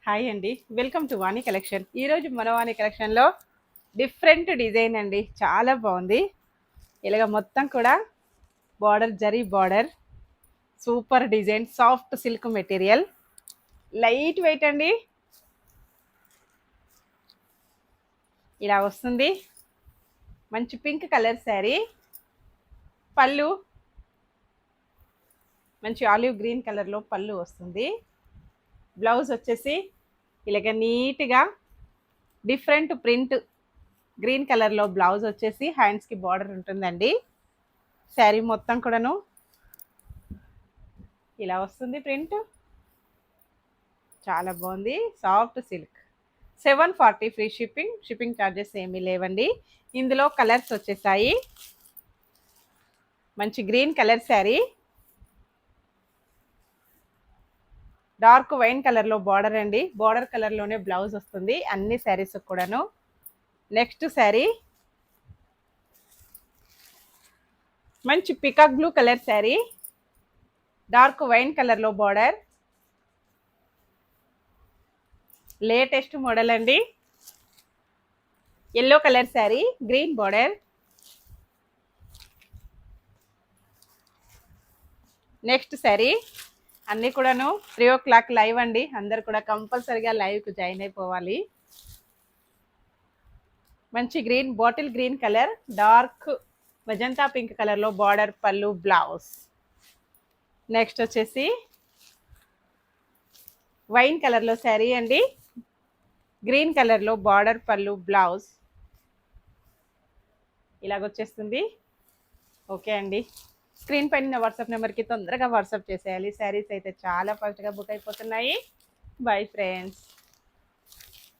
Hi అండి, welcome to Vani collection. ఈరోజు మన వాణి కలెక్షన్లో డిఫరెంట్ డిజైన్ అండి, చాలా బాగుంది. ఇలాగ మొత్తం కూడా border, zari border, super design, soft silk material, light weight అండి. ఇలా వస్తుంది. మంచి పింక్ కలర్ శారీ, పళ్ళు మంచి ఆలివ్ గ్రీన్ కలర్లో పళ్ళు వస్తుంది. బ్లౌజ్ వచ్చేసి ఇలాగ నీట్గా డిఫరెంట్ ప్రింట్ గ్రీన్ కలర్లో బ్లౌజ్ వచ్చేసి హ్యాండ్స్కి బార్డర్ ఉంటుందండి. శారీ మొత్తం కూడాను ఇలా వస్తుంది. ప్రింట్ చాలా బాగుంది, soft silk. 740 free shipping. Shipping charges ఏమీ లేవండి. ఇందులో కలర్స్ వచ్చేసాయి. మంచి green colour sari, dark wine కలర్లో బార్డర్ అండి. బార్డర్ కలర్లోనే బ్లౌజ్ వస్తుంది అన్ని శారీస్ కూడాను. నెక్స్ట్ శారీ మంచి peacock blue colour sari, dark wine కలర్లో బార్డర్, లేటెస్ట్ మోడల్ అండి. Yellow colour sari, green border. Next sari అన్నీ కూడాను 3 o'clock లైవ్ అండి. అందరు కూడా కంపల్సరీగా లైవ్కి జాయిన్ అయిపోవాలి. మంచి green, bottle green colour, dark magenta pink కలర్లో బార్డర్, పళ్ళు, బ్లౌజ్. నెక్స్ట్ వచ్చేసి వైన్ కలర్లో శారీ అండి, గ్రీన్ కలర్లో బార్డర్, పళ్ళు, బ్లౌజ్ ఇలాగొచ్చేస్తుంది. ఓకే అండి, స్క్రీన్ పైన వాట్సాప్ నెంబర్కి తొందరగా వాట్సాప్ చేసేయాలి. శారీస్ అయితే చాలా ఫాస్ట్గా బుక్ అయిపోతున్నాయి. Bye friends.